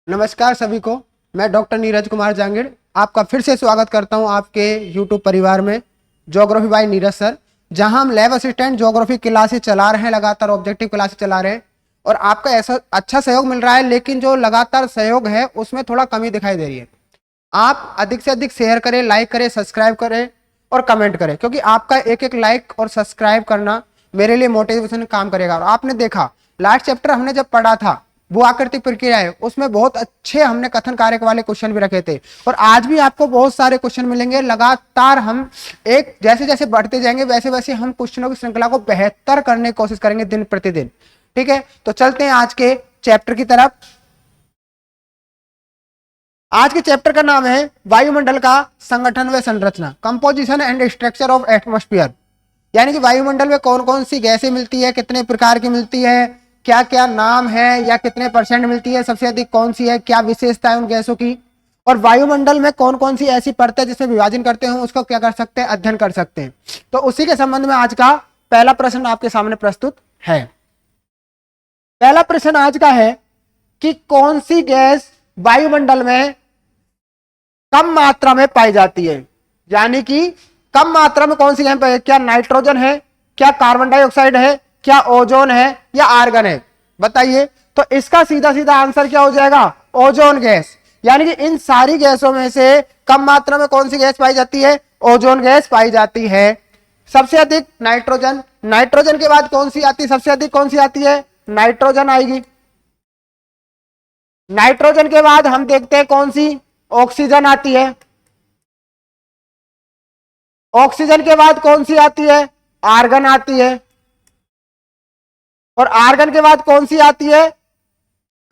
नमस्कार सभी को। मैं डॉक्टर नीरज कुमार जांगिड़ आपका फिर से स्वागत करता हूं आपके यूट्यूब परिवार में ज्योग्राफी बाय नीरज सर, जहां हम लैब असिस्टेंट ज्योग्राफी क्लासेस चला रहे हैं, लगातार ऑब्जेक्टिव क्लासेस चला रहे हैं और आपका ऐसा अच्छा सहयोग मिल रहा है। लेकिन जो लगातार सहयोग है उसमें थोड़ा कमी दिखाई दे रही है। आप अधिक से अधिक शेयर करें, लाइक करें, सब्सक्राइब करें और कमेंट करें, क्योंकि आपका एक एक लाइक और सब्सक्राइब करना मेरे लिए मोटिवेशन काम करेगा। और आपने देखा लास्ट चैप्टर हमने जब पढ़ा था वो आकृतिक प्रक्रिया है, उसमें बहुत अच्छे हमने कथन कारक वाले क्वेश्चन भी रखे थे और आज भी आपको बहुत सारे क्वेश्चन मिलेंगे। लगातार हम एक जैसे जैसे बढ़ते जाएंगे वैसे वैसे हम क्वेश्चनों की श्रृंखला को बेहतर करने की कोशिश करेंगे दिन प्रतिदिन। ठीक है, तो चलते हैं आज के चैप्टर की तरफ। आज के चैप्टर का नाम है वायुमंडल का संगठन व संरचना, composition and structure of atmosphere. यानी कि वायुमंडल में कौन कौन सी गैसें मिलती है, कितने प्रकार की मिलती है, क्या क्या नाम है या कितने परसेंट मिलती है, सबसे अधिक कौन सी है, क्या विशेषता है उन गैसों की, और वायुमंडल में कौन कौन सी ऐसी परतें जिसमें विभाजन करते हैं उसको क्या कर सकते हैं, अध्ययन कर सकते हैं। तो उसी के संबंध में आज का पहला प्रश्न आपके सामने प्रस्तुत है। पहला प्रश्न आज का है कि कौन सी गैस वायुमंडल में कम मात्रा में पाई जाती है। यानी कि कम मात्रा में कौन सी गैस पाई, क्या नाइट्रोजन है, क्या कार्बन डाइऑक्साइड है, क्या ओजोन है या आर्गन है, बताइए। तो इसका सीधा सीधा आंसर क्या हो जाएगा, ओजोन गैस। यानी कि इन सारी गैसों में से कम मात्रा में कौन सी गैस पाई जाती है, ओजोन गैस पाई जाती है। सबसे अधिक नाइट्रोजन, नाइट्रोजन के बाद कौन सी आती है, सबसे अधिक कौन सी आती है, नाइट्रोजन आएगी। नाइट्रोजन के बाद हम देखते हैं कौन सी, ऑक्सीजन आती है। ऑक्सीजन के बाद कौन सी आती है, आर्गन आती है। और आर्गन के बाद कौन सी आती है,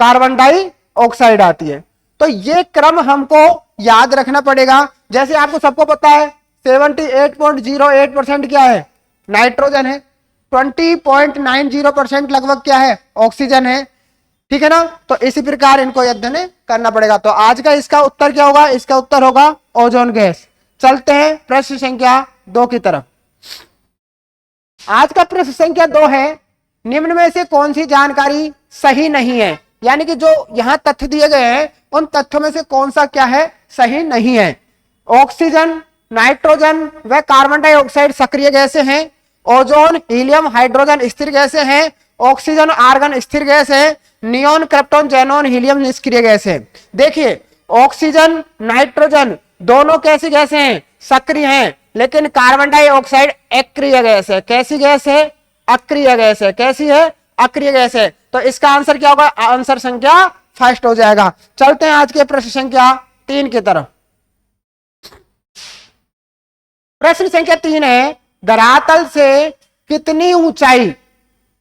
कार्बन डाइऑक्साइड आती है। तो ये क्रम हमको याद रखना पड़ेगा। जैसे आपको सबको पता है 78.08% क्या है, नाइट्रोजन है, 20.90% लगभग क्या है, ऑक्सीजन है। ठीक है ना, तो इसी प्रकार इनको अध्ययन करना पड़ेगा। तो आज का इसका उत्तर क्या होगा, इसका उत्तर होगा ओजोन गैस। चलते हैं प्रश्न संख्या 2 की तरफ। आज का प्रश्न संख्या 2 है, निम्न में से कौन सी जानकारी सही नहीं है। यानी कि जो यहां तथ्य दिए गए हैं उन तथ्यों में से कौन सा क्या है, सही नहीं है। ऑक्सीजन, नाइट्रोजन व कार्बन डाइऑक्साइड सक्रिय गैसें हैं। ओजोन, हीलियम, हाइड्रोजन स्थिर गैसें हैं। ऑक्सीजन, आर्गन स्थिर गैस है। नियोन, क्रिप्टॉन, जेनॉन, हीलियम निष्क्रिय गैस है। देखिए ऑक्सीजन, नाइट्रोजन दोनों कैसी गैसें हैं, सक्रिय हैं, लेकिन कार्बन डाइऑक्साइड अक्रिय गैस है। कैसी गैस है, अक्रिय गैस है। कैसी है, अक्रिय गैस है। तो इसका आंसर क्या होगा, आंसर संख्या फर्स्ट हो जाएगा। चलते हैं आज के प्रश्न संख्या 3 की तरफ। प्रश्न संख्या 3 है, धरातल से कितनी ऊंचाई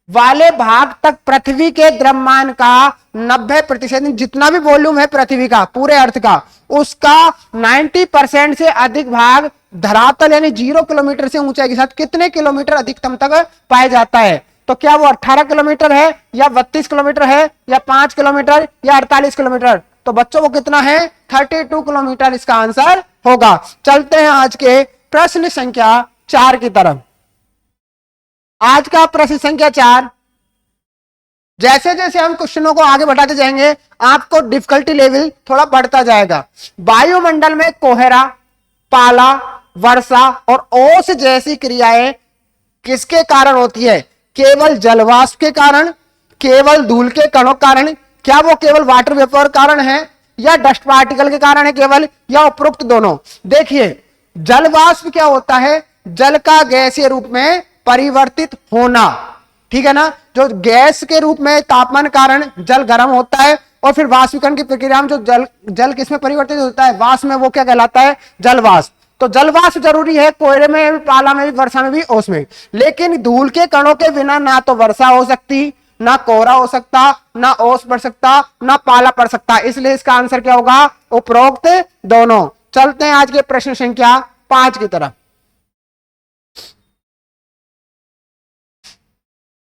वाले भाग तक पृथ्वी के द्रव्यमान का 90%, जितना भी वॉल्यूम है पृथ्वी का पूरे अर्थ का, उसका 90% से अधिक भाग धरातल यानी 0 किलोमीटर से ऊंचाई के साथ कितने किलोमीटर अधिकतम तक पाया जाता है। तो क्या वो 18 किलोमीटर है या 32 किलोमीटर है या 5 किलोमीटर या 48 किलोमीटर। तो बच्चों वो कितना है, 32 किलोमीटर इसका आंसर होगा। चलते हैं आज के प्रश्न संख्या 4 की तरफ। आज का प्रश्न संख्या 4, जैसे जैसे हम क्वेश्चनों को आगे बढ़ाते जाएंगे आपको डिफिकल्टी लेवल थोड़ा बढ़ता जाएगा। वायुमंडल में कोहरा, पाला, वर्षा और ओस जैसी क्रियाएं किसके कारण होती है, केवल जलवाष्प के कारण, केवल धूल के कणों के कारण, क्या वो केवल वाटर वेपर कारण है या डस्ट पार्टिकल के कारण है केवल, या उपरोक्त दोनों। देखिए जलवाष्प क्या होता है, जल का गैसीय रूप में परिवर्तित होना। ठीक है ना, जो गैस के रूप में तापमान कारण जल गर्म होता है और फिर वाष्पीकरण की प्रक्रिया में जो जल किसमें परिवर्तित होता है, वाष्प में, वो क्या कहलाता है, जलवाष्प। तो जलवाष्प जरूरी है कोयले में भी, पाला में भी, वर्षा में भी, ओस में। लेकिन धूल के कणों के बिना ना तो वर्षा हो सकती, ना कोहरा हो सकता, ना ओस पड़ सकता, ना पाला पड़ सकता। इसलिए इसका आंसर क्या होगा, उपरोक्त दोनों। चलते हैं आज के प्रश्न संख्या 5 की तरफ।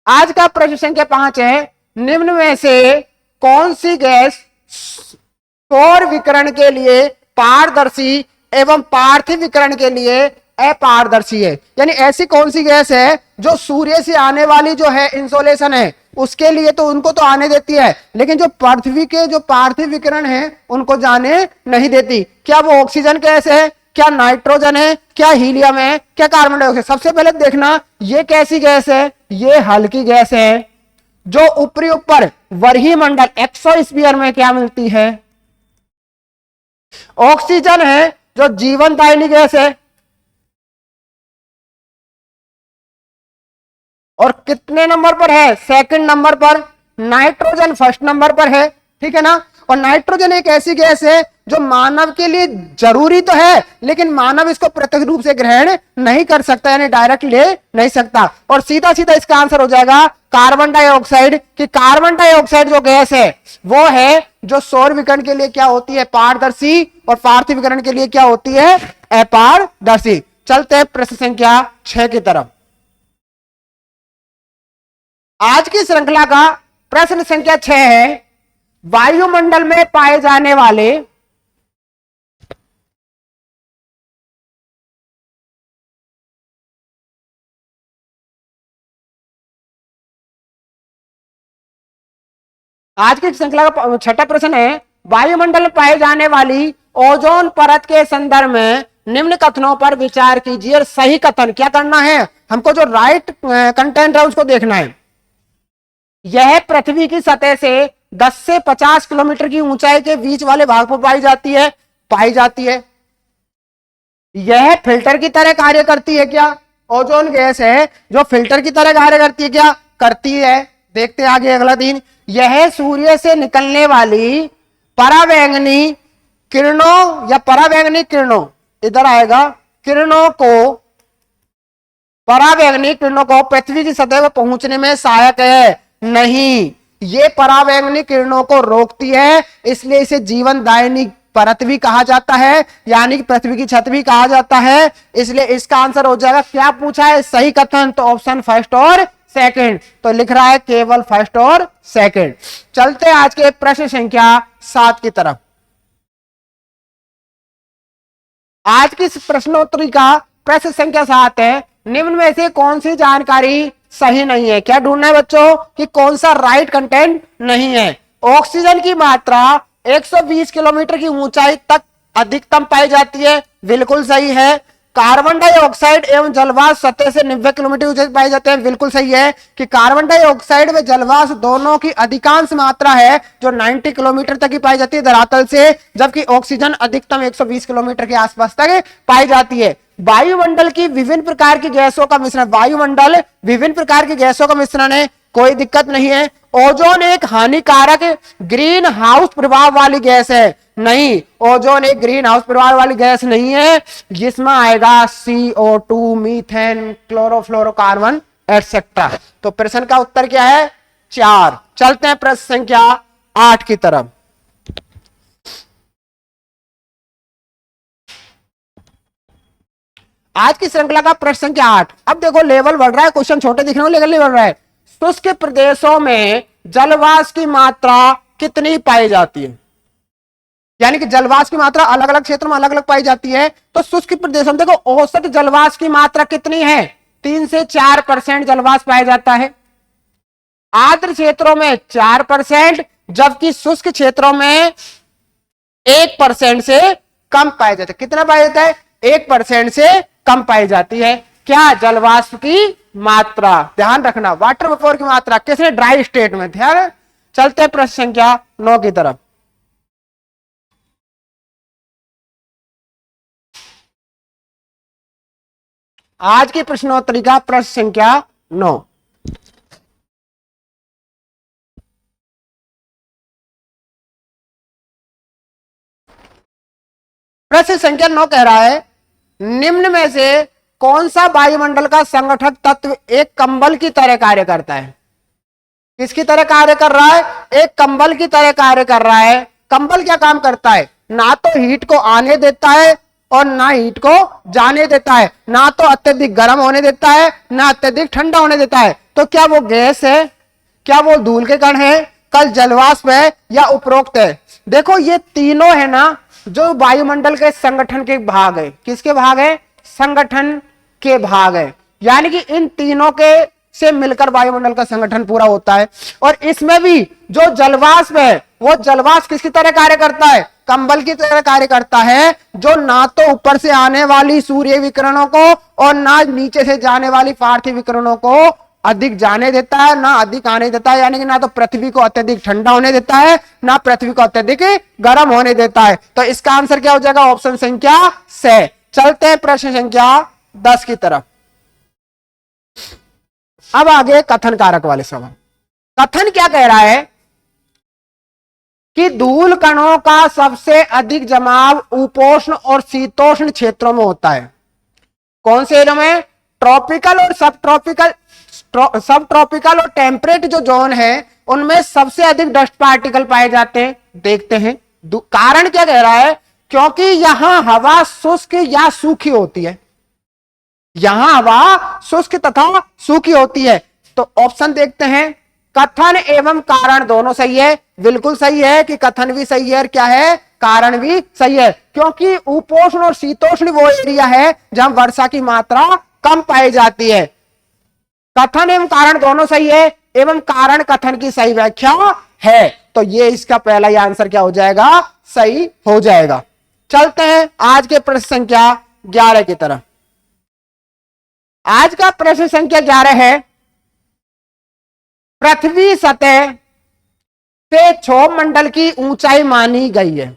आज का प्रश्न संख्या 5 है, निम्न में से कौन सी गैस सौर विकिरण के लिए पारदर्शी एवं पार्थिव विकिरण के लिए अपारदर्शी है। यानी ऐसी कौन सी गैस है जो सूर्य से आने वाली जो है इंसोलेशन है उसके लिए तो उनको तो आने देती है, लेकिन जो पृथ्वी के जो पार्थिव विकिरण है उनको जाने नहीं देती। क्या वो ऑक्सीजन गैस है, क्या नाइट्रोजन है, क्या हीलियम है, क्या कार्बन डाइऑक्साइड? सबसे पहले देखना ये कैसी गैस है, ये हल्की गैस है जो ऊपरी ऊपर वरही मंडल एक्सोस्फीयर में क्या मिलती है, ऑक्सीजन है जो जीवनदायिनी गैस है। और कितने नंबर पर है, सेकंड नंबर पर। नाइट्रोजन फर्स्ट नंबर पर है, ठीक है ना। और नाइट्रोजन एक ऐसी गैस है जो मानव के लिए जरूरी तो है लेकिन मानव इसको प्रत्यक्ष रूप से ग्रहण नहीं कर सकता, यानी डायरेक्ट ले नहीं सकता। और सीधा सीधा इसका आंसर हो जाएगा कार्बन डाइऑक्साइड, कि कार्बन डाइऑक्साइड जो गैस है वो है जो सौर विकिरण के लिए क्या होती है, पारदर्शी, और पार्थिव विकिरण के लिए क्या होती है, अपारदर्शी। चलते हैं प्रश्न संख्या 6 की तरफ। आज की श्रृंखला का प्रश्न संख्या 6 है, वायुमंडल में पाए जाने वाले आज की श्रृंखला का छठा प्रश्न है, वायुमंडल में पाई जाने वाली ओजोन परत के संदर्भ में निम्न कथनों पर विचार कीजिए और सही कथन क्या करना है, हमको जो राइट कंटेंट है उसको देखना है। यह पृथ्वी की सतह से 10 से 50 किलोमीटर की ऊंचाई के बीच वाले भाग पर पाई जाती है। यह फिल्टर की तरह कार्य करती है क्या, ओजोन गैस है जो फिल्टर की तरह कार्य करती है क्या, करती है। देखते हैं आगे अगला दिन। यह सूर्य से निकलने वाली पराबैंगनी किरणों या पराबैंगनी किरणों, इधर आएगा, पराबैंगनी किरणों को पृथ्वी की सतह पर पहुंचने में सहायक है नहीं, ये पराबैंगनी किरणों को रोकती है, इसलिए इसे जीवनदायिनी परत भी कहा जाता है, यानी कि पृथ्वी की छत भी कहा जाता है। इसलिए इसका आंसर हो जाएगा, क्या पूछा है, सही कथन, तो ऑप्शन फर्स्ट और सेकंड, तो लिख रहा है केवल फर्स्ट और सेकंड। चलते हैं आज के प्रश्न संख्या 7 की तरफ। आज की प्रश्नोत्तरी का प्रश्न संख्या 7 है, निम्न में से कौन सी जानकारी सही नहीं है। क्या ढूंढना है बच्चों कि कौन सा राइट कंटेंट नहीं है। ऑक्सीजन की मात्रा 120 किलोमीटर की ऊंचाई तक अधिकतम पाई जाती है, बिल्कुल सही है। कार्बन डाइऑक्साइड एवं जलवाष्प सतह से 90 किलोमीटर ऊंचाई पाए जाते हैं, बिल्कुल सही है कि कार्बन डाइऑक्साइड व जलवाष्प दोनों की अधिकांश मात्रा है जो 90 किलोमीटर तक ही पाई जाती है धरातल से, जबकि ऑक्सीजन अधिकतम 120 किलोमीटर के आसपास तक पाई जाती है। वायुमंडल की विभिन्न प्रकार की गैसों का मिश्रण, वायुमंडल विभिन्न प्रकार की गैसों का मिश्रण है, कोई दिक्कत नहीं है। ओजोन एक हानिकारक ग्रीन हाउस प्रभाव वाली गैस है, नहीं, ओजोन एक ग्रीन हाउस प्रभाव वाली गैस नहीं है, जिसमें आएगा CO2, मीथेन, क्लोरोफ्लोरोकार्बन एटसेट्रा। तो प्रश्न का उत्तर क्या है, 4। चलते हैं प्रश्न संख्या 8 की तरफ। आज की श्रृंखला का प्रश्न संख्या 8। अब देखो लेवल बढ़ रहा है, क्वेश्चन छोटे दिख रहे हो लेवल नहीं बढ़ रहा है। शुष्क प्रदेशों में जलवाष्प की मात्रा कितनी पाई जाती है, यानी कि जलवाष्प की मात्रा अलग अलग क्षेत्रों में अलग अलग पाई जाती है। तो शुष्क प्रदेशों में देखो औसत जलवाष्प की मात्रा कितनी है, 3 से 4% जलवाष्प पाया जाता है। आर्द्र क्षेत्रों में 4%, जबकि शुष्क क्षेत्रों में 1% से कम पाया जाता है। कितना पाया जाता है, 1% से कम पाई जाती है। क्या, जलवाष्प की मात्रा, ध्यान रखना, वाटर वेपर की मात्रा किसने, ड्राई स्टेट में, ध्यान। चलते हैं प्रश्न संख्या 9 की तरफ। आज की प्रश्नोत्तरी का प्रश्न संख्या 9। प्रश्न संख्या 9 कह रहा है, निम्न में से कौन सा वायुमंडल का संगठक तत्व एक कंबल की तरह कार्य करता है। किसकी तरह कार्य कर रहा है, एक कंबल की तरह कार्य कर रहा है। कंबल क्या काम करता है, ना तो हीट को आने देता है और ना हीट को जाने देता है, ना तो अत्यधिक गर्म होने देता है ना अत्यधिक ठंडा होने देता है। तो क्या वो गैस है, क्या वो धूल के कण है, कल जलवाष्प है या उपरोक्त है। देखो ये तीनों है ना जो वायुमंडल के संगठन के भाग है, किसके भाग है, संगठन के भाग है, यानी कि इन तीनों के से मिलकर वायुमंडल का संगठन पूरा होता है। और इसमें भी जो जलवाष्प है वो जलवाष्प किसकी तरह कार्य करता है, कंबल की तरह कार्य करता है, जो ना तो ऊपर से आने वाली सूर्य विकिरणों को और ना नीचे से जाने वाली पार्थिव विकिरणों को अधिक जाने देता है, ना अधिक आने देता है, यानी कि ना तो पृथ्वी को अत्यधिक ठंडा होने देता है, ना पृथ्वी को अत्यधिक गर्म होने देता है। तो इसका आंसर क्या हो जाएगा, ऑप्शन संख्या से। चलते हैं प्रश्न संख्या 10 की तरफ। अब आगे कथन कारक वाले सवाल। कथन क्या कह रहा है कि धूल कणों का सबसे अधिक जमाव उपोष्ण और शीतोष्ण क्षेत्रों में होता है। कौन से एरिया में, ट्रॉपिकल और सब ट्रॉपिकल और टेम्परेट जो जोन है उनमें सबसे अधिक डस्ट पार्टिकल पाए जाते हैं। देखते हैं कारण क्या कह रहा है, क्योंकि यहां हवा शुष्क या सूखी होती है, यहां हवा शुष्क तथा सूखी होती है। तो ऑप्शन देखते हैं, कथन एवं कारण दोनों सही है। बिल्कुल सही है कि कथन भी सही है और क्या है, कारण भी सही है, क्योंकि उपोष्ण और शीतोष्ण वो एरिया है जहां वर्षा की मात्रा कम पाई जाती है। कथन एवं कारण दोनों सही है, एवं कारण कथन की सही व्याख्या है। तो ये इसका पहला ही आंसर क्या हो जाएगा, सही हो जाएगा। चलते हैं आज के प्रश्न संख्या 11 की तरफ। आज का प्रश्न संख्या 11 है, पृथ्वी सतह से क्षोभ मंडल की ऊंचाई मानी गई है।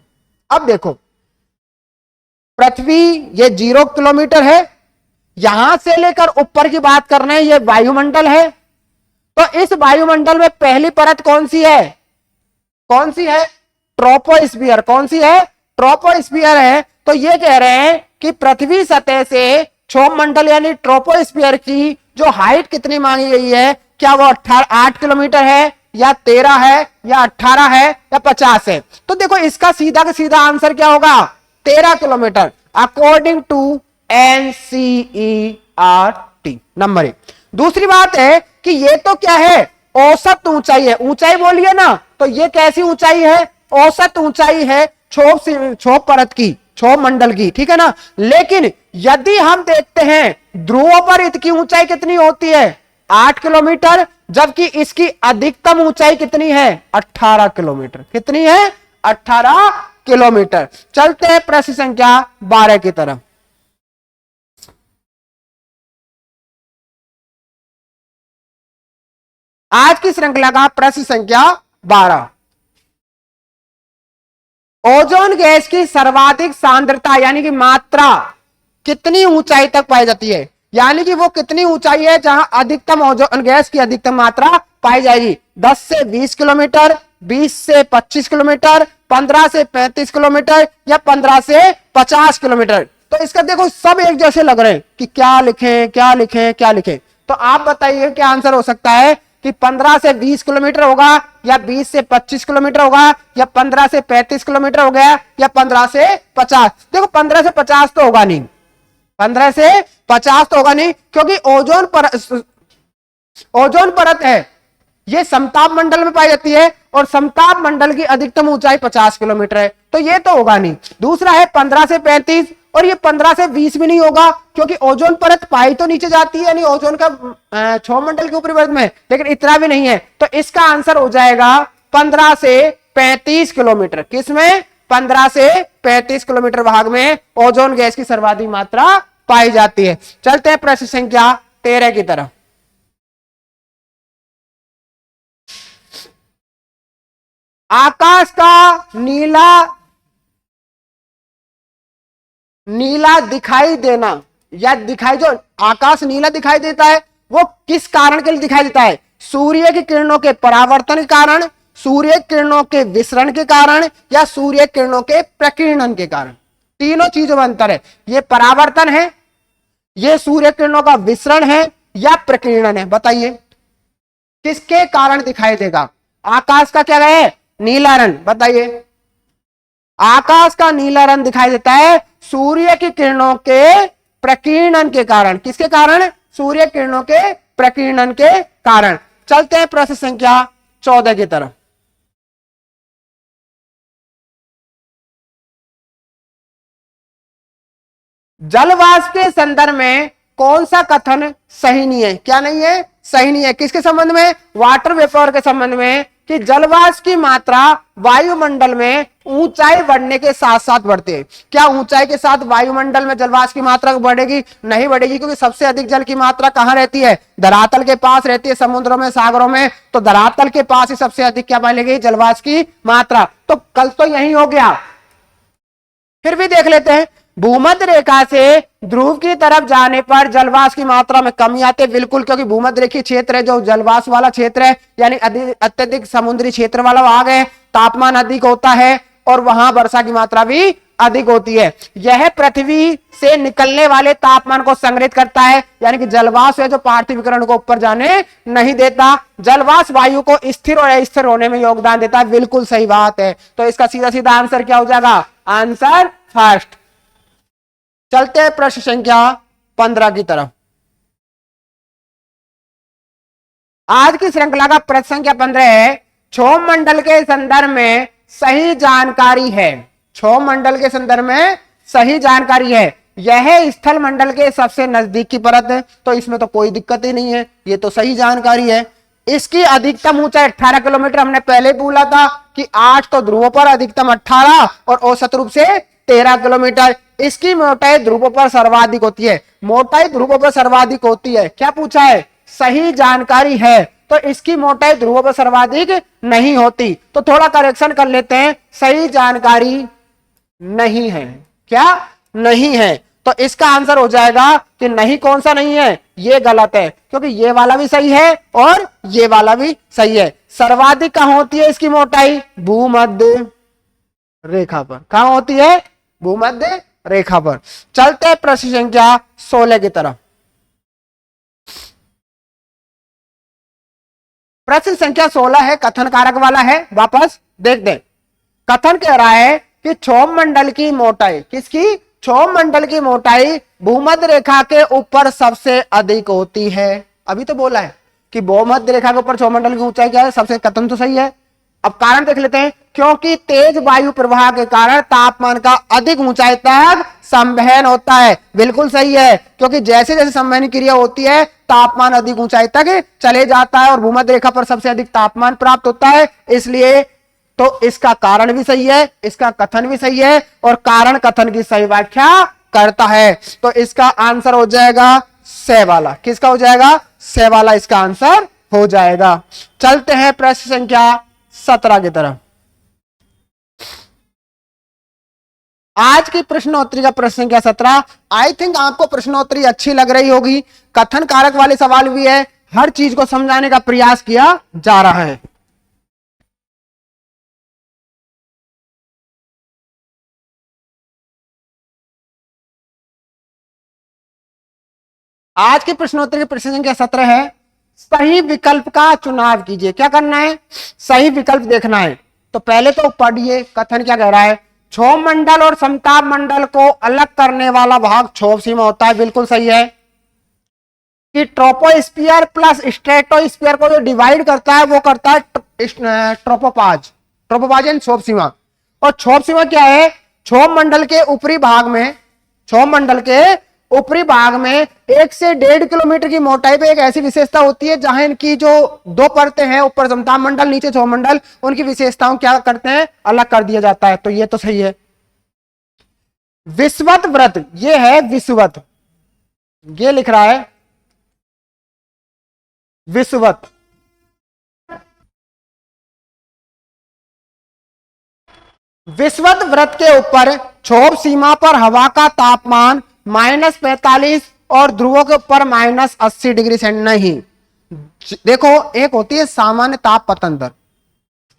अब देखो, पृथ्वी ये 0 किलोमीटर है, यहां से लेकर ऊपर की बात कर रहे हैं, ये वायुमंडल है। तो इस वायुमंडल में पहली परत कौन सी है, कौन सी है, ट्रोपोस्फियर। कौन सी है, ट्रोपोस्फियर है। तो ये कह रहे हैं कि पृथ्वी सतह से क्षोभ मंडल यानी ट्रोपोस्फियर की जो हाइट कितनी मांगी गई है, क्या वो 8 किलोमीटर है या 13 है या 18 है या 50 है। तो देखो इसका सीधा का सीधा आंसर क्या होगा, 13 kilometre according to NCERT। Number 1। दूसरी बात है कि ये तो क्या है, औसत ऊंचाई है। ऊंचाई बोलिए ना, तो ये कैसी ऊंचाई है, औसत ऊंचाई है क्षोभ परत की, क्षोभ मंडल की, ठीक है ना। लेकिन यदि हम देखते हैं ध्रुवों पर इसकी ऊंचाई कितनी होती है, 8 किलोमीटर, जबकि इसकी अधिकतम ऊंचाई कितनी है, 18 किलोमीटर। कितनी है, 18 किलोमीटर। चलते हैं प्रश्न संख्या 12 की तरफ। आज की श्रृंखला का प्रश्न संख्या 12, ओजोन गैस की सर्वाधिक सांद्रता यानी कि मात्रा कितनी ऊंचाई तक पाई जाती है, यानी कि वो कितनी ऊंचाई है जहां अधिकतम ओजोन गैस की अधिकतम मात्रा पाई जाएगी। 10 से 20 किलोमीटर, 20 से 25 किलोमीटर, 15 से 35 किलोमीटर या 15 से 50 किलोमीटर। तो इसका देखो सब एक जैसे लग रहे हैं कि क्या लिखें क्या लिखें क्या लिखें। तो आप बताइए क्या आंसर हो सकता है कि 15 से 20 किलोमीटर होगा या 20 से 25 किलोमीटर होगा या 15 से 35 किलोमीटर हो गया या 15 से 50। देखो 15 से 50 तो होगा नहीं, 15 से 50 तो होगा नहीं, क्योंकि ओजोन परत है ये समताप मंडल में पाई जाती है और समताप मंडल की अधिकतम ऊंचाई 50 किलोमीटर है, तो ये तो होगा नहीं। दूसरा है 15 से 35 और ये 15 से 20 भी नहीं होगा, क्योंकि ओजोन परत पाई तो नीचे जाती है, यानी ओजोन का क्षोभ मंडल के ऊपरी परत में, लेकिन इतना भी नहीं है। तो इसका आंसर हो जाएगा 15 से 35 किलोमीटर। किसमें, 15 से 35 किलोमीटर भाग में ओजोन गैस की सर्वाधिक मात्रा पाई जाती है। चलते हैं प्रश्न संख्या 13 की तरफ। आकाश का नीला दिखाई देना या दिखाई, जो आकाश नीला दिखाई देता है वो किस कारण के लिए दिखाई देता है, सूर्य की किरणों के परावर्तन के कारण, सूर्य किरणों के विसरण के कारण या सूर्य किरणों के प्रकीर्णन के कारण। तीनों चीजों में अंतर है, ये परावर्तन है, ये सूर्य किरणों का विसरण है या प्रकीर्णन है। बताइए किसके कारण दिखाई देगा आकाश का क्या है, नीला रंग। बताइए आकाश का नीला रंग दिखाई देता है सूर्य की किरणों के प्रकीर्णन के कारण। किसके कारण, सूर्य किरणों के प्रकीर्णन के कारण। चलते हैं प्रश्न संख्या 14 की तरफ। जलवाष्प के संदर्भ में कौन सा कथन सही नहीं है? क्या नहीं है? सही नहीं है। किसके संबंध में? वाटर वेपर के संबंध में, कि जलवाष्प की मात्रा वायुमंडल में ऊंचाई बढ़ने के साथ साथ बढ़ती है। क्या ऊंचाई के साथ वायुमंडल में जलवाष्प की मात्रा बढ़ेगी? नहीं बढ़ेगी, क्योंकि सबसे अधिक जल की मात्रा कहां रहती है? धरातल के पास रहती है, समुद्रों में, सागरों में। तो धरातल के पास ही सबसे अधिक क्या मिलेगी? जलवाष्प की मात्रा। तो कल तो यही हो गया। फिर भी देख लेते हैं, भूमध्य रेखा से ध्रुव की तरफ जाने पर जलवाष्प की मात्रा में कमी आती है। बिल्कुल, क्योंकि भूमध्य रेखीय क्षेत्र है जो जलवाष्प वाला क्षेत्र है, यानी अत्यधिक समुद्री क्षेत्र वाला भाग है, तापमान अधिक होता है और वहां वर्षा की मात्रा भी अधिक होती है। यह पृथ्वी से निकलने वाले तापमान को संग्रहित करता है, यानी कि जलवाष्प है जो पार्थिव विकिरण को ऊपर जाने नहीं देता। जलवाष्प वायु को स्थिर और अस्थिर होने में योगदान देता है। बिल्कुल सही बात है। तो इसका सीधा सीधा आंसर क्या हो जाएगा? Answer first. चलते हैं प्रश्न संख्या 15 की तरफ। आज की श्रृंखला का प्रश्न संख्या 15 है, क्षोभ मंडल के संदर्भ में सही जानकारी है। क्षोभ मंडल के संदर्भ में सही जानकारी है। यह स्थल मंडल के सबसे नजदीक की परत है, तो इसमें तो कोई दिक्कत ही नहीं है, ये तो सही जानकारी है। इसकी अधिकतम ऊंचाई 18 किलोमीटर, हमने पहले बोला था कि 8 तो ध्रुवों पर, अधिकतम 18 और औसत रूप से 13 किलोमीटर। इसकी मोटाई ध्रुवों पर सर्वाधिक होती है। मोटाई ध्रुवों पर सर्वाधिक होती है। क्या पूछा है? सही जानकारी है, तो इसकी मोटाई ध्रुवों पर सर्वाधिक नहीं होती। तो थोड़ा करेक्शन कर लेते हैं, सही जानकारी नहीं है। क्या नहीं है? तो इसका आंसर हो जाएगा कि नहीं। कौन सा नहीं है? ये गलत है, क्योंकि ये वाला भी सही है और ये वाला भी सही है। सर्वाधिक कहां होती है इसकी मोटाई? भूमध्य रेखा पर। कहां होती है? भूमध्य रेखा पर। चलते हैं प्रश्न संख्या 16 की तरफ। प्रश्न संख्या 16 है, कथन कारक वाला है। वापस देख दे। कथन कह रहा है कि क्षोभ मंडल की मोटाई, किसकी? क्षोभ मंडल की मोटाई भूमध्य रेखा के ऊपर सबसे अधिक होती है। अभी तो बोला है कि भूमध्य रेखा के ऊपर क्षोभ मंडल की ऊंचाई क्या है? सबसे। कथन तो सही है। अब कारण देख लेते हैं, क्योंकि तेज वायु प्रवाह के कारण तापमान का अधिक ऊंचाई तक संवहन होता है। बिल्कुल सही है, क्योंकि जैसे जैसे संवहन क्रिया होती है तापमान अधिक ऊंचाई तक चले जाता है और भूमध्य रेखा पर सबसे अधिक तापमान प्राप्त होता है। इसलिए तो इसका कारण भी सही है, इसका कथन भी सही है, और कारण कथन की सही व्याख्या करता है। तो इसका आंसर हो जाएगा से वाला। किसका हो जाएगा? से वाला इसका आंसर हो जाएगा। चलते हैं प्रश्न संख्या 17 की तरफ। आज की प्रश्नोत्तरी का प्रश्न संख्या 17। आई थिंक आपको प्रश्नोत्तरी अच्छी लग रही होगी। कथन कारक वाले सवाल भी है, हर चीज को समझाने का प्रयास किया जा रहा है। आज की प्रश्नोत्तरी की प्रश्न संख्या 17 है, सही विकल्प का चुनाव कीजिए। क्या करना है? सही विकल्प देखना है। तो पहले तो पढ़िए कथन क्या कह रहा है। क्षोभ मंडल और समताप मंडल को अलग करने वाला भाग क्षोभ सीमा होता है। बिल्कुल सही है। कि ट्रोपोस्फियर प्लस स्ट्रेटोस्फियर को जो डिवाइड करता है वो करता है ट्रोपोपाज। ट्रोपोपाज यानी क्षोभ सीमा। और क्षोभ सीमा क्या है? क्षोभ मंडल के ऊपरी भाग में, क्षोभ मंडल के ऊपरी भाग में 1 से 1.5 किलोमीटर की मोटाई पे एक ऐसी विशेषता होती है जहां इनकी जो दो परतें हैं, ऊपर समताप मंडल नीचे क्षोभ मंडल, उनकी विशेषताओं क्या करते हैं? अलग कर दिया जाता है। तो ये तो सही है। विषुवत व्रत, ये है विषुवत, ये लिख रहा है विषुवत। विषुवत व्रत के ऊपर क्षोभ सीमा पर हवा का तापमान -45 और ध्रुवों के ऊपर -80 डिग्री सेंटीग्रेड नहीं। देखो, एक होती है सामान्य ताप पतन दर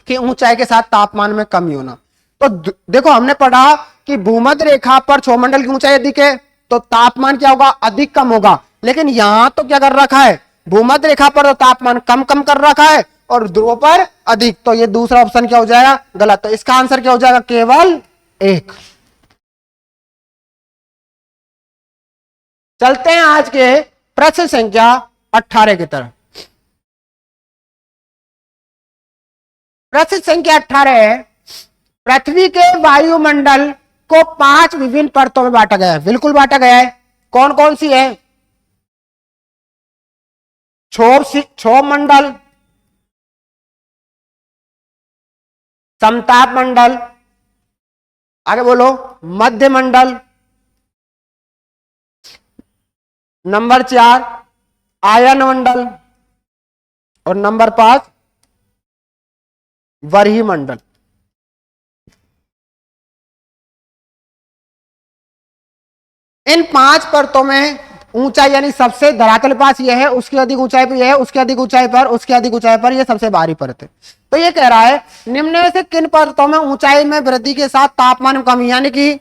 की ऊंचाई के साथ तापमान में कमी होना। तो देखो, हमने पढ़ा कि भूमध्य रेखा पर क्षोभ मंडल की ऊंचाई अधिक है तो तापमान क्या होगा? अधिक कम होगा। लेकिन यहां तो क्या कर रखा है? भूमध्य रेखा पर तो तापमान कम कम कर रखा है और ध्रुव पर अधिक। तो ये दूसरा ऑप्शन क्या हो जाएगा? गलत। तो इसका आंसर क्या हो जाएगा? केवल 1। चलते हैं आज के प्रश्न संख्या 18 की तरफ। प्रश्न संख्या 18 है, पृथ्वी के वायुमंडल को 5 विभिन्न परतों में बांटा गया है, बिल्कुल बांटा गया है। कौन कौन सी है? क्षोभ मंडल, समताप मंडल, आगे बोलो, मध्य मंडल, नंबर 4 आयन मंडल, और नंबर 5 वरही मंडल। इन 5 परतों में ऊंचाई यानी सबसे धरातल पास यह है, उसकी अधिक ऊंचाई पर यह है, उसकी अधिक ऊंचाई पर, उसकी अधिक ऊंचाई पर, यह सबसे बाहरी परत है। तो ये कह रहा है निम्न में से किन परतों में ऊंचाई में वृद्धि के साथ तापमान में कमी, यानी कि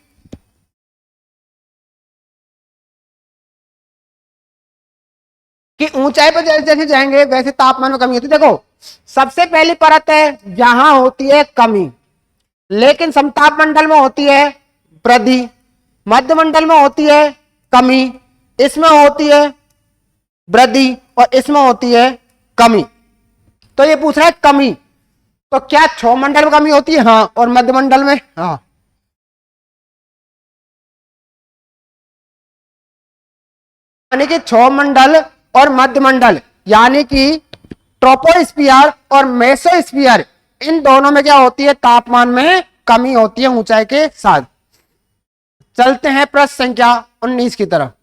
ऊंचाई पर जैसे जैसे जाएंगे वैसे तापमान में कमी होती है। देखो सबसे पहली परत है यहां होती है कमी, लेकिन समताप मंडल में होती है वृद्धि, मध्य मंडल में होती है कमी, इसमें होती है वृद्धि, और इसमें होती है कमी। तो ये पूछ रहा है कमी, तो क्या क्षोभ मंडल में कमी होती है? हाँ। और मध्य मंडल में? हाँ। यानी कि क्षोभ मंडल और मध्य मंडल यानी कि ट्रोपोस्फियर और मेसोस्फियर, इन दोनों में क्या होती है? तापमान में कमी होती है ऊंचाई के साथ। चलते हैं प्रश्न संख्या 19 की तरफ।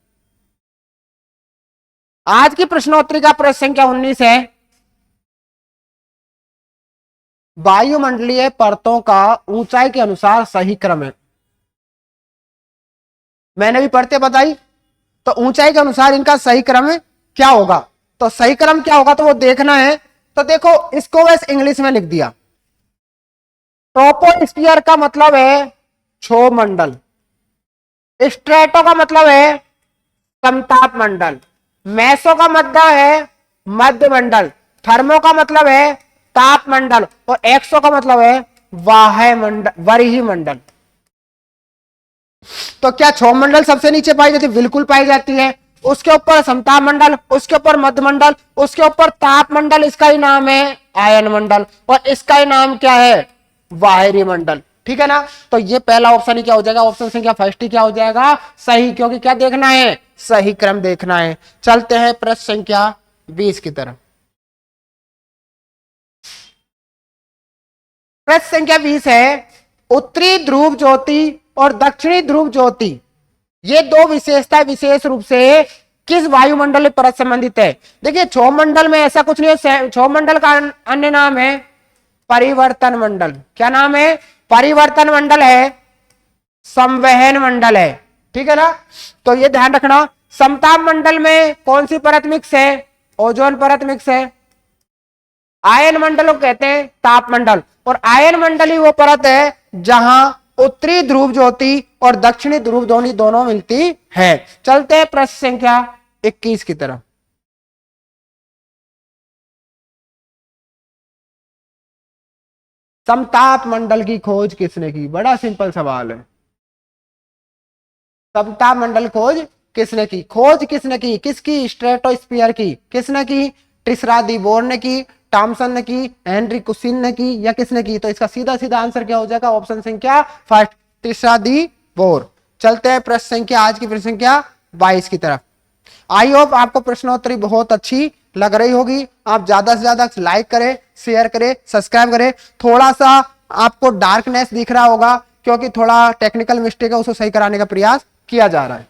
आज की प्रश्नोत्तरी का प्रश्न संख्या 19 है, वायुमंडलीय परतों का ऊंचाई के अनुसार सही क्रम है। मैंने भी पढ़ते बताई, तो ऊंचाई के अनुसार इनका सही क्रम क्या होगा? तो सही क्रम क्या होगा तो वो देखना है। तो देखो इसको बस इंग्लिश में लिख दिया। ट्रोपोस्फियर का मतलब है क्षोभ मंडल, स्ट्रेटो का मतलब है समताप मंडल, मेसो का मतलब है मध्य मंडल, थर्मो का मतलब है ताप मंडल, और एक्सो का मतलब है वाह्य मंडल, वरही मंडल। तो क्या क्षोभ मंडल सबसे नीचे पाई जाती है? बिल्कुल पाई जाती है। उसके ऊपर समताप मंडल, उसके ऊपर मध्य मंडल, उसके ऊपर ताप मंडल, इसका ही नाम है आयन मंडल, और इसका ही नाम क्या है? वायरी मंडल। ठीक है ना? तो ये पहला ऑप्शन ही क्या हो जाएगा? ऑप्शन संख्या फर्स्ट ही क्या हो जाएगा? सही, क्योंकि क्या देखना है? सही क्रम देखना है। चलते हैं प्रश्न संख्या 20 की तरफ। प्रश्न संख्या 20 है, उत्तरी ध्रुव ज्योति और दक्षिणी ध्रुव ज्योति, ये दो विशेषता विशेष रूप से किस वायुमंडल परत संबंधित है? देखिए क्षोभ मंडल में ऐसा कुछ नहीं है। क्षोभ मंडल का अन्य नाम है परिवर्तन मंडल। क्या नाम है? परिवर्तन मंडल है, संवहन मंडल है। ठीक है ना? तो ये ध्यान रखना। समताप मंडल में कौन सी परत मिक्स है? ओजोन परत मिक्स है। आयन मंडल को कहते हैं ताप मंडल, और आयन मंडल ही वो परत है जहां उत्तरी ध्रुव ज्योति और दक्षिणी ध्रुव ज्योति दोनों मिलती है। चलते हैं प्रश्न संख्या 21 की तरफ। समताप मंडल की खोज किसने की? बड़ा सिंपल सवाल है। समताप मंडल खोज किसने की? खोज किसने की? किसकी? स्ट्रेटोस्फीयर की। किसने की? टिसरा दी बोर ने की, टॉमसन ने की, हेनरी कुसिन ने की, या किसने की? तो इसका सीधा सीधा आंसर क्या हो जाएगा? ऑप्शन संख्या फर्स्ट, टिसरा दी बोर। चलते हैं प्रश्न संख्या, आज की प्रश्न संख्या 22 की तरफ। आई होप आपको प्रश्नोत्तरी बहुत अच्छी लग रही होगी। आप ज्यादा से ज्यादा लाइक करें, शेयर करें, सब्सक्राइब करें। थोड़ा सा आपको डार्कनेस दिख रहा होगा क्योंकि थोड़ा टेक्निकल मिस्टेक है, उसको सही कराने का प्रयास किया जा रहा है।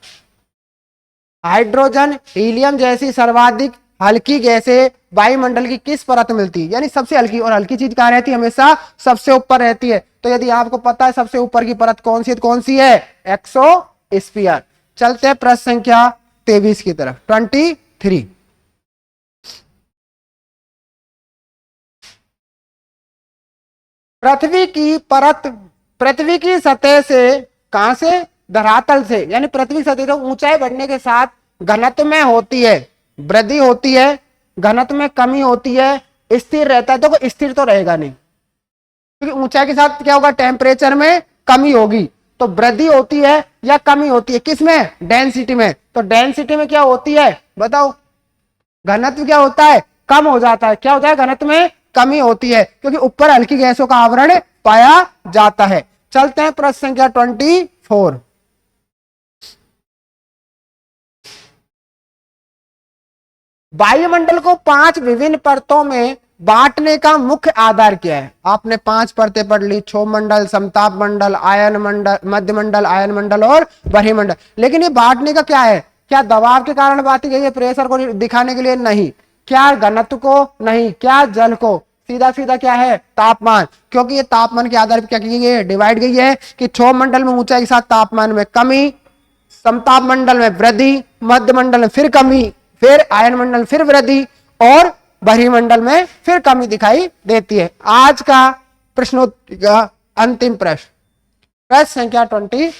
हाइड्रोजन, हीलियम जैसी सर्वाधिक हल्की गैसें वायुमंडल की किस परत में मिलती है? यानी सबसे हल्की, और हल्की चीज कहां रहती है? हमेशा सबसे ऊपर रहती है। तो यदि आपको पता है सबसे ऊपर की परत कौन सी है, कौन सी है? एक्सोस्फीयर। चलते हैं प्रश्न संख्या 23 की तरफ, 23। पृथ्वी की परत, पृथ्वी की सतह से, कहां से? धरातल से, यानी पृथ्वी सतह से ऊंचाई बढ़ने के साथ घनत्व में होती है वृद्धि होती है, घनत्व में कमी होती है, स्थिर रहता है। देखो स्थिर तो रहेगा नहीं, क्योंकि ऊंचाई के साथ क्या होगा? टेम्परेचर में कमी होगी। तो वृद्धि होती है या कमी होती है? किसमें? डेंसिटी में। तो डेंसिटी में क्या होती है बताओ? घनत्व क्या होता है? कम हो जाता है। क्या होता है? घनत्व में कमी होती है, क्योंकि ऊपर हल्की गैसों का आवरण पाया जाता है। चलते हैं प्रश्न संख्या 24 4। वायुमंडल को 5 विभिन्न परतों में बांटने का मुख्य आधार क्या है? आपने 5 परतें पढ़ ली, क्षोभ मंडल, समताप मंडल, आयन मंडल, मध्य मंडल, आयन मंडल और बहिर्मंडल। लेकिन ये बांटने का क्या है? क्या दबाव के कारण बांटी गई है? प्रेशर को दिखाने के लिए? नहीं। क्या घनत्व को? नहीं। क्या जल को? सीधा सीधा क्या है? तापमान। क्योंकि ये तापमान के आधार पर क्या की गई है? डिवाइड गई है कि क्षोभ मंडल में ऊंचाई के साथ तापमान में कमी, समताप मंडल में वृद्धि, मध्य मंडल में फिर कमी, फिर आयन मंडल फिर वृद्धि और बहिर्मंडल में फिर कमी दिखाई देती है। आज का प्रश्नोत्तरी का अंतिम प्रश्न संख्या 25।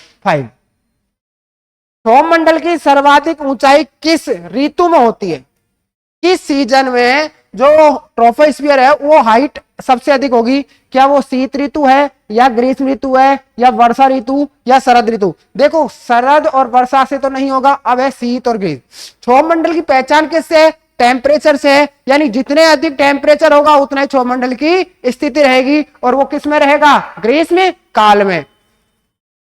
क्षोभ मंडल की सर्वाधिक ऊंचाई किस ऋतु में होती है? किस सीजन में जो ट्रोपोस्फियर है वो हाइट सबसे अधिक होगी? क्या वो शीत ऋतु है या ग्रीष्म ऋतु है या वर्षा ऋतु या शरद ऋतु? देखो, शरद और वर्षा से तो नहीं होगा, अब है शीत और ग्रीष्म। क्षोभ मंडल की पहचान किससे है? टेम्परेचर से है, यानी जितने अधिक टेम्परेचर होगा उतने क्षोभ मंडल की स्थिति रहेगी और वो किस में रहेगा? ग्रीष्म काल में।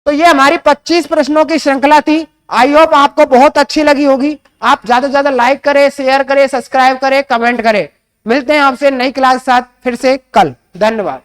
तो ये हमारी 25 प्रश्नों की श्रृंखला थी। आई होप आपको बहुत अच्छी लगी होगी। आप ज्यादा से ज्यादा लाइक करें, शेयर करें, सब्सक्राइब करें, कमेंट करें। मिलते हैं आपसे नई क्लास के साथ फिर से कल। धन्यवाद।